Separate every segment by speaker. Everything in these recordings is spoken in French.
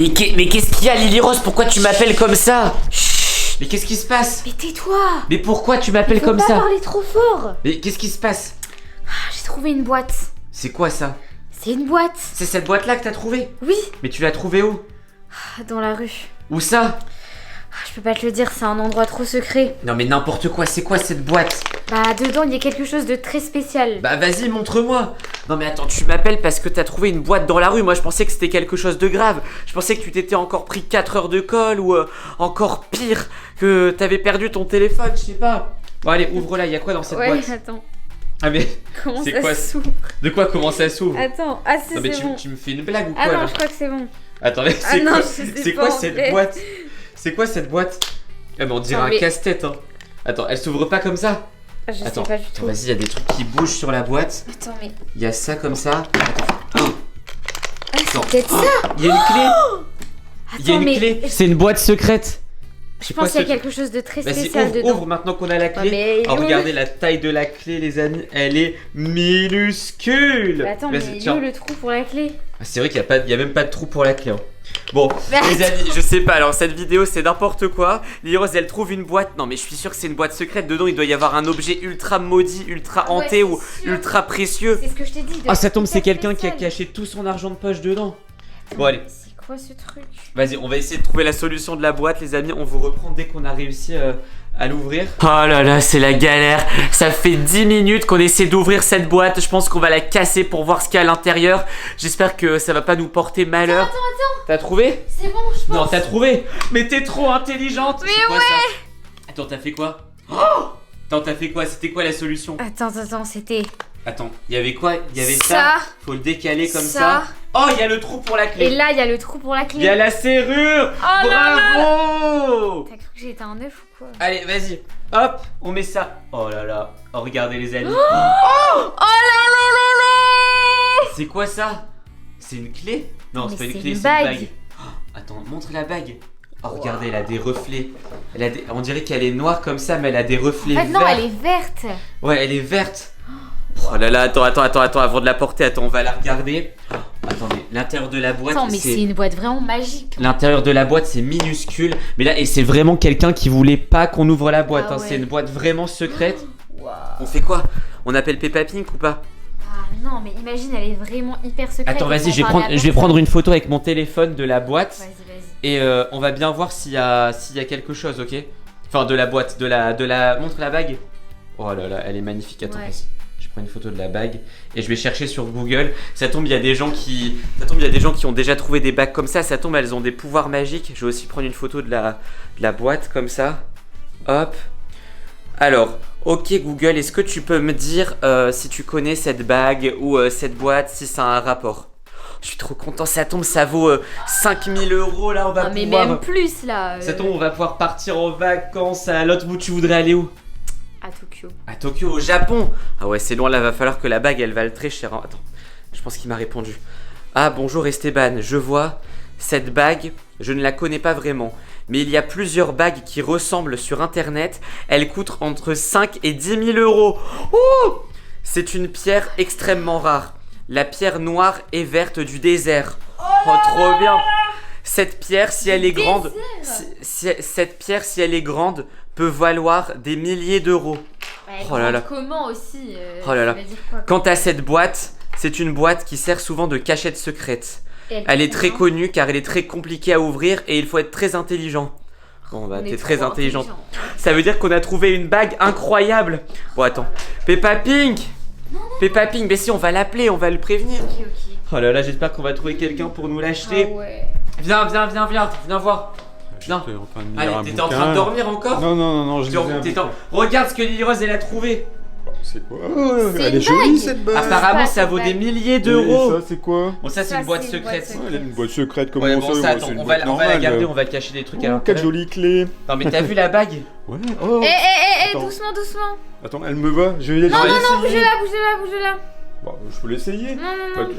Speaker 1: Mais qu'est-ce qu'il y a, Lily Rose? Pourquoi tu m'appelles comme ça? Chut. Mais qu'est-ce qui se passe?
Speaker 2: Mais tais-toi!
Speaker 1: Mais pourquoi tu m'appelles comme
Speaker 2: Faut
Speaker 1: ça?
Speaker 2: pas parler trop fort!
Speaker 1: Mais qu'est-ce qui se passe?
Speaker 2: J'ai trouvé une boîte.
Speaker 1: C'est quoi ça?
Speaker 2: C'est une boîte.
Speaker 1: C'est cette boîte-là que t'as trouvée?
Speaker 2: Oui,
Speaker 1: Mais tu l'as trouvée où?
Speaker 2: dans la rue.
Speaker 1: Où ça?
Speaker 2: Je peux pas te le dire, c'est un endroit trop secret.
Speaker 1: Non mais n'importe quoi, c'est quoi cette boîte?
Speaker 2: Bah, dedans, il y a quelque chose de très spécial.
Speaker 1: Bah vas-y, montre-moi. Non mais attends, tu m'appelles parce que t'as trouvé une boîte dans la rue. Moi je pensais que c'était quelque chose de grave. Je pensais que tu t'étais encore pris 4 heures de colle ou encore pire, que t'avais perdu ton téléphone, je sais pas. Bon allez, ouvre-la, il y a quoi dans cette boîte?
Speaker 2: Attends.
Speaker 1: Ah mais
Speaker 2: Comment
Speaker 1: c'est
Speaker 2: ça
Speaker 1: quoi
Speaker 2: s'ouvre?
Speaker 1: de quoi comment ça s'ouvre?
Speaker 2: Attends, si,
Speaker 1: Non mais
Speaker 2: c'est bon.
Speaker 1: tu me fais une blague ou quoi
Speaker 2: Ah non,
Speaker 1: là?
Speaker 2: je crois que c'est bon.
Speaker 1: Attends, mais
Speaker 2: Ah non, je sais
Speaker 1: c'est
Speaker 2: pas,
Speaker 1: quoi
Speaker 2: en
Speaker 1: cette
Speaker 2: fait.
Speaker 1: boîte? C'est quoi cette boîte? Ah mais on dirait
Speaker 2: Non,
Speaker 1: un
Speaker 2: mais-
Speaker 1: casse-tête hein. Attends, elle s'ouvre pas comme ça?
Speaker 2: Je
Speaker 1: Attends,
Speaker 2: sais pas du
Speaker 1: attends,
Speaker 2: tout.
Speaker 1: vas-y, il y a des trucs qui bougent sur la boîte.
Speaker 2: Attends, mais.
Speaker 1: Il y a ça comme ça. Attends. Oh,
Speaker 2: Ah, c'est
Speaker 1: attends.
Speaker 2: peut-être ça!
Speaker 1: Il y a une clé. Il y a
Speaker 2: Attends,
Speaker 1: une
Speaker 2: mais.
Speaker 1: clé. C'est une boîte secrète.
Speaker 2: Je pense qu'il y a quelque chose de très
Speaker 1: Vas-y,
Speaker 2: spécial
Speaker 1: ouvre,
Speaker 2: dedans.
Speaker 1: ouvre maintenant qu'on a la clé.
Speaker 2: mais
Speaker 1: Oh,
Speaker 2: où?
Speaker 1: regardez la taille de la clé, les amis. Elle est minuscule.
Speaker 2: Mais attends,
Speaker 1: Vas-y,
Speaker 2: mais
Speaker 1: tiens.
Speaker 2: où le trou pour la clé?
Speaker 1: Ah, c'est vrai qu'il y a même pas de trou pour la clé. Hein. Bon,
Speaker 2: Mais
Speaker 1: les amis, je sais pas. Alors cette vidéo, c'est n'importe quoi. Lily Rose, elle trouve une boîte. Non, mais je suis sûr que c'est une boîte secrète. Dedans, il doit y avoir un objet ultra maudit, ultra
Speaker 2: Ah ouais,
Speaker 1: hanté
Speaker 2: c'est
Speaker 1: ou
Speaker 2: sûr.
Speaker 1: ultra précieux.
Speaker 2: C'est ce que je t'ai dit.
Speaker 1: Ah, ça tombe, c'est
Speaker 2: hyper
Speaker 1: quelqu'un qui a
Speaker 2: spécial.
Speaker 1: caché tout son argent de poche dedans.
Speaker 2: Attends,
Speaker 1: Bon, allez.
Speaker 2: C'est quoi ce truc?
Speaker 1: Vas-y, on va essayer de trouver la solution de la boîte, les amis. On vous reprend dès qu'on a réussi à l'ouvrir. Oh là là, c'est la galère. Ça fait 10 minutes qu'on essaie d'ouvrir cette boîte. Je pense qu'on va la casser pour voir ce qu'il y a à l'intérieur. J'espère que ça va pas nous porter malheur.
Speaker 2: Attends.
Speaker 1: T'as trouvé?
Speaker 2: C'est bon, je pense.
Speaker 1: Non, t'as trouvé? Mais t'es trop intelligente.
Speaker 2: Mais
Speaker 1: C'est quoi ça? Attends, t'as fait quoi? Oh, attends, t'as fait quoi? C'était quoi la solution?
Speaker 2: Attends, c'était.
Speaker 1: Attends, il y avait quoi? Il y avait ça.
Speaker 2: Ça.
Speaker 1: Faut le décaler comme
Speaker 2: Ça.
Speaker 1: ça. Oh, il y a le trou pour la clé.
Speaker 2: Et là, il y a le trou pour la
Speaker 1: Il y a
Speaker 2: clé.
Speaker 1: la serrure.
Speaker 2: Oh là
Speaker 1: Bravo.
Speaker 2: T'as cru que j'étais un œuf ou quoi?
Speaker 1: Allez, vas-y. Hop, on met ça. Oh là là. Oh, regardez les amis.
Speaker 2: Oh là.
Speaker 1: C'est quoi ça? C'est une clé? Non,
Speaker 2: Mais
Speaker 1: c'est pas une
Speaker 2: c'est
Speaker 1: clé,
Speaker 2: une
Speaker 1: c'est une
Speaker 2: bague.
Speaker 1: bague. Oh, attends, montre la bague. Oh, regardez, elle a des reflets. On dirait qu'elle est noire comme ça, mais elle a des reflets
Speaker 2: En fait, non,
Speaker 1: verts.
Speaker 2: elle est verte.
Speaker 1: Ouais, elle est verte. Oh là là, attends, avant de la porter, attends, on va la regarder. Oh, attendez, l'intérieur de la boîte,
Speaker 2: Attends, mais c'est une boîte vraiment magique.
Speaker 1: L'intérieur de la boîte, c'est minuscule. Mais là, et c'est vraiment quelqu'un qui voulait pas qu'on ouvre la boîte.
Speaker 2: Ah
Speaker 1: hein.
Speaker 2: ouais.
Speaker 1: C'est une boîte vraiment secrète.
Speaker 2: Waouh.
Speaker 1: On fait quoi? On appelle Peppa Pink ou pas?
Speaker 2: Ah non, mais imagine, elle est vraiment hyper secrète.
Speaker 1: Attends,
Speaker 2: et
Speaker 1: vas-y,
Speaker 2: sans parler à
Speaker 1: je vais
Speaker 2: personne.
Speaker 1: prendre une photo avec mon téléphone de la boîte.
Speaker 2: Vas-y.
Speaker 1: Et on va bien voir s'il y a quelque chose, ok? Enfin, de la boîte, de la... Montre la bague. Oh là là, elle est magnifique. Attends,
Speaker 2: Ouais.
Speaker 1: vas-y. Je prends une photo de la bague et je vais chercher sur Google. Ça tombe, il y a des gens qui ont déjà trouvé des bagues comme ça. Ça tombe, elles ont des pouvoirs magiques. Je vais aussi prendre une photo de la boîte comme ça. Hop. Alors, ok Google, est-ce que tu peux me dire si tu connais cette bague ou cette boîte, si ça a un rapport? Je suis trop content, ça tombe, ça vaut 5000 € là, on va
Speaker 2: Ah, mais
Speaker 1: pouvoir...
Speaker 2: même plus là.
Speaker 1: Ça tombe, on va pouvoir partir en vacances à l'autre bout. Tu voudrais aller où?
Speaker 2: À Tokyo.
Speaker 1: À Tokyo, au Japon. Ah ouais, c'est loin là, va falloir que la bague elle vale très cher. Attends, je pense qu'il m'a répondu. Ah bonjour Esteban, je vois cette bague, je ne la connais pas vraiment. Mais il y a plusieurs bagues qui ressemblent sur internet. Elles coûtent entre 5 et 10 000 €. Oh, c'est une pierre extrêmement rare. La pierre noire et verte du désert. Oh, trop bien. Cette pierre, si elle est grande, cette pierre, si elle est grande, peut valoir des milliers d'euros.
Speaker 2: Ouais,
Speaker 1: Oh là là.
Speaker 2: Comment aussi
Speaker 1: Oh là là.
Speaker 2: ça veut dire quoi,
Speaker 1: Quant à cette boîte, c'est une boîte qui sert souvent de cachette secrète.
Speaker 2: Et
Speaker 1: Elle est
Speaker 2: coûte
Speaker 1: très
Speaker 2: combien?
Speaker 1: connue car elle est très compliquée à ouvrir et il faut être très intelligent. Bon bah
Speaker 2: On est
Speaker 1: t'es très
Speaker 2: trop
Speaker 1: intelligente.
Speaker 2: intelligent.
Speaker 1: Ça veut dire qu'on a trouvé une bague incroyable. Bon attends, Peppa Pink. Peppa Pink, mais si on va l'appeler, on va le prévenir.
Speaker 2: Ok.
Speaker 1: Oh là là, j'espère qu'on va trouver quelqu'un pour nous l'acheter.
Speaker 2: Ah ouais.
Speaker 1: Viens voir. Viens.
Speaker 3: J'étais en train de lire
Speaker 1: Allez,
Speaker 3: un
Speaker 1: t'étais en
Speaker 3: bouquin.
Speaker 1: train de dormir encore?
Speaker 3: Non, je
Speaker 1: Tu-
Speaker 3: lisais un
Speaker 1: t'étais en-
Speaker 3: bouquin.
Speaker 1: Regarde ce que Lily Rose elle a trouvé.
Speaker 3: C'est quoi?
Speaker 2: C'est
Speaker 3: Elle
Speaker 2: une
Speaker 3: est jolie
Speaker 2: bague.
Speaker 3: cette bague.
Speaker 1: Apparemment
Speaker 2: pas
Speaker 1: ça
Speaker 2: cette
Speaker 1: vaut des
Speaker 2: bague.
Speaker 1: milliers
Speaker 3: Et
Speaker 1: d'euros.
Speaker 3: ça c'est quoi?
Speaker 1: Bon ça c'est
Speaker 2: Ça,
Speaker 1: une boîte
Speaker 2: c'est une boîte
Speaker 1: secrète.
Speaker 2: secrète.
Speaker 3: Elle a une boîte secrète, comment
Speaker 1: Ouais,
Speaker 3: ça?
Speaker 1: bon ça
Speaker 3: Ouais,
Speaker 1: attends,
Speaker 3: c'est une
Speaker 1: on va
Speaker 3: boîte
Speaker 1: la
Speaker 3: normale.
Speaker 1: garder, on va cacher des trucs à
Speaker 3: Oh, quelle
Speaker 1: l'intérieur.
Speaker 3: jolie clé.
Speaker 1: Non mais t'as vu la bague?
Speaker 3: Ouais. Oh. Attends.
Speaker 2: Doucement.
Speaker 3: Attends, elle me va. Je vais
Speaker 2: Non,
Speaker 3: essayer.
Speaker 2: bougez-là.
Speaker 3: Bon, je peux l'essayer.
Speaker 2: Non.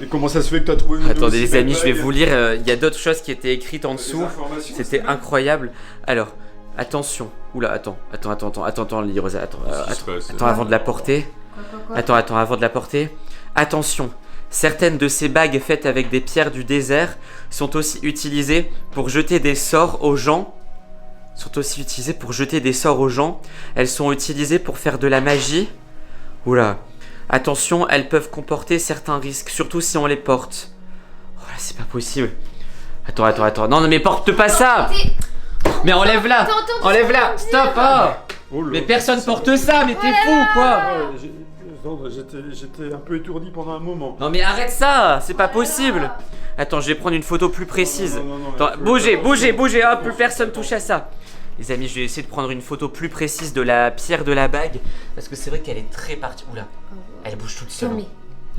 Speaker 3: Et comment ça se fait que t'as trouvé une
Speaker 1: Attendez
Speaker 3: aussi
Speaker 1: les
Speaker 3: belle
Speaker 1: amis, je vais
Speaker 3: bague?
Speaker 1: vous lire, il y a d'autres choses qui étaient écrites en
Speaker 3: Des
Speaker 1: dessous.
Speaker 3: informations,
Speaker 1: C'était
Speaker 3: c'est bien.
Speaker 1: incroyable. Alors, attention. Oula, attends, Lily Rose, attends,
Speaker 3: Qu'est-ce qui se passe
Speaker 1: attends avant de la porter.
Speaker 2: Quoi
Speaker 1: Attends, avant de la porter. Attention, Certaines de ces bagues faites avec des pierres du désert sont aussi utilisées pour jeter des sorts aux gens. Elles sont utilisées pour faire de la magie. Oula. Attention, elles peuvent comporter certains risques, surtout si on les porte. Oh là, c'est pas possible. Attends. Non, mais porte pas ça. Mais enlève-la. Enlève-la. Stop.
Speaker 3: Oh là.
Speaker 1: Mais personne porte ça, mais t'es fou ou quoi?
Speaker 3: J'étais un peu étourdi pendant un moment.
Speaker 1: Non mais arrête ça, c'est pas possible. Attends, je vais prendre une photo plus précise.
Speaker 3: Non,
Speaker 1: Attends, bougez, hop, plus personne touche à ça. Les amis, je vais essayer de prendre une photo plus précise de la pierre de la bague. Parce que c'est vrai qu'elle est très partie. Oula, elle bouge toute seule.
Speaker 2: Tommy.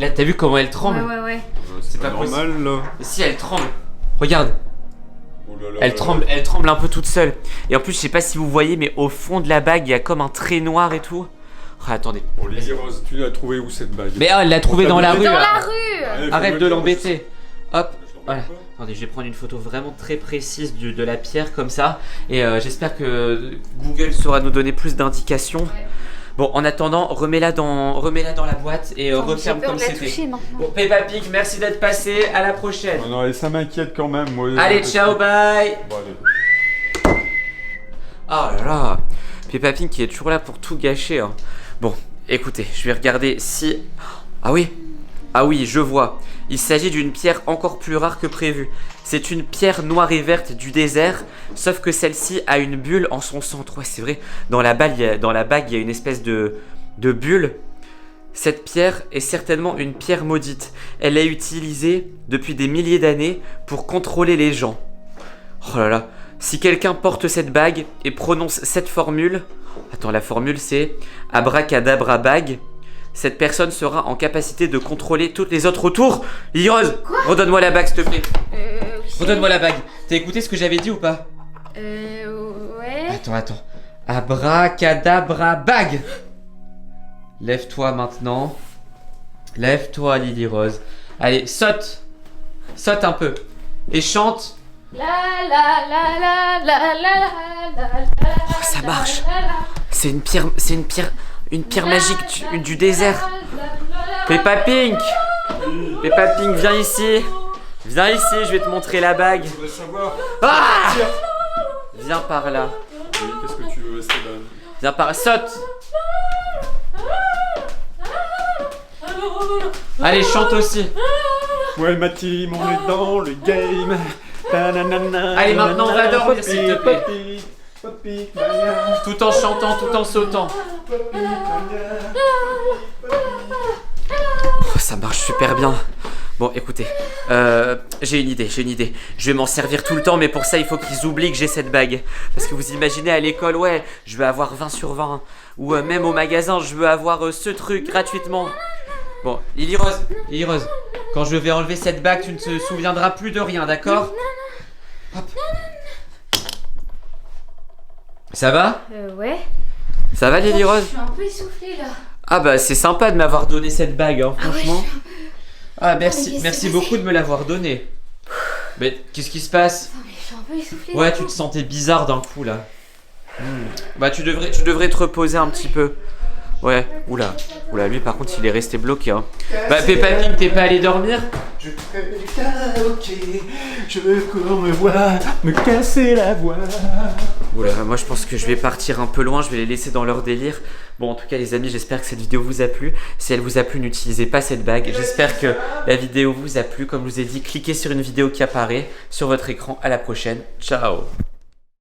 Speaker 1: Là, t'as vu comment elle tremble?
Speaker 2: Ouais.
Speaker 3: C'est
Speaker 1: pas
Speaker 3: normal là.
Speaker 1: Et si elle tremble. Regarde,
Speaker 3: Oh là là
Speaker 1: elle
Speaker 3: là
Speaker 1: tremble un peu toute seule. Et en plus, je sais pas si vous voyez, mais au fond de la bague, il y a comme un trait noir et tout. Oh, attendez.
Speaker 3: Bon, Lily Rose, tu l'as trouvé où cette bague?
Speaker 1: Mais elle l'a trouvée dans la rue.
Speaker 2: Dans
Speaker 1: là.
Speaker 2: la rue.
Speaker 1: Arrête de l'embêter. Hop.
Speaker 3: Je l'embête
Speaker 1: Voilà.
Speaker 3: pas.
Speaker 1: Attendez, je vais prendre une photo vraiment très précise de la pierre comme ça. Et j'espère que Google saura nous donner plus d'indications.
Speaker 2: Ouais.
Speaker 1: Bon, en attendant, remets-la dans la boîte et referme comme c'était.
Speaker 2: Maintenant.
Speaker 1: Bon, Peppa Pig, merci d'être passé. À la prochaine.
Speaker 3: Oh non, et ça m'inquiète quand même. Moi,
Speaker 1: Allez, ciao, bye.
Speaker 3: Bon, allez.
Speaker 1: Oh là là. Peppa Pig qui est toujours là pour tout gâcher. Hein. Bon, écoutez, je vais regarder si... Ah oui, je vois. Il s'agit d'une pierre encore plus rare que prévu. C'est une pierre noire et verte du désert, sauf que celle-ci a une bulle en son centre. Ouais, c'est vrai, dans la bague, il y a une espèce de bulle. Cette pierre est certainement une pierre maudite. Elle est utilisée depuis des milliers d'années pour contrôler les gens. Oh là là, si quelqu'un porte cette bague et prononce cette formule... Attends, la formule c'est Abracadabra bague. Cette personne sera en capacité de contrôler toutes les autres autour. Lily Rose, redonne-moi la bague s'il te plaît. Redonne-moi la bague. T'as écouté ce que j'avais dit ou pas?
Speaker 2: Ouais.
Speaker 1: Attends. Abracadabra bague. Lève-toi maintenant. Lève-toi Lily Rose. Allez, saute. Saute un peu. Et chante.
Speaker 2: La la la la la la la.
Speaker 1: Oh, ça marche. C'est une pierre magique du désert. Peppa Pig, viens ici. Viens ici, je vais te montrer la bague.
Speaker 3: Je voudrais savoir.
Speaker 1: Ah! Viens par là.
Speaker 3: Oui, qu'est-ce que tu veux, Esteban?
Speaker 1: Viens par là. Saute. Allez, chante aussi.
Speaker 3: Ouais, ma team, on est dans le game.
Speaker 1: Allez, maintenant, on va dormir, s'il te plaît. Tout en chantant, tout en sautant. Oh, ça marche super bien. Bon, écoutez, j'ai une idée. Je vais m'en servir tout le temps, mais pour ça, il faut qu'ils oublient que j'ai cette bague. Parce que vous imaginez à l'école, ouais, je veux avoir 20 sur 20. Ou même au magasin, je veux avoir ce truc gratuitement. Bon, Lily Rose, quand je vais enlever cette bague, tu ne te souviendras plus de rien, d'accord? Hop. Ça va?
Speaker 2: Ouais.
Speaker 1: Ça va Lily Rose?
Speaker 2: Je suis un peu essoufflée là.
Speaker 1: Ah bah c'est sympa de m'avoir donné cette bague, hein,
Speaker 2: Ah ouais,
Speaker 1: franchement. Ah
Speaker 2: mais
Speaker 1: merci,
Speaker 2: qu'est-ce
Speaker 1: merci
Speaker 2: qui s'est
Speaker 1: beaucoup
Speaker 2: passé
Speaker 1: de me l'avoir donné. Mais qu'est-ce qui se passe?
Speaker 2: Non mais je suis un peu essoufflée.
Speaker 1: Ouais, tu te sentais bizarre d'un coup là. Bah tu devrais te reposer un petit peu. Ouais, oula, lui par contre il est resté bloqué. Hein. Bah Peppa Pig, t'es pas allé dormir?
Speaker 3: Je fais du karaoké, je cours me voir, me casser la voix.
Speaker 1: Oula, moi je pense que je vais partir un peu loin, je vais les laisser dans leur délire. Bon en tout cas les amis, j'espère que cette vidéo vous a plu. Si elle vous a plu, n'utilisez pas cette bague. J'espère que la vidéo vous a plu. Comme je vous ai dit, cliquez sur une vidéo qui apparaît sur votre écran. À la prochaine, ciao.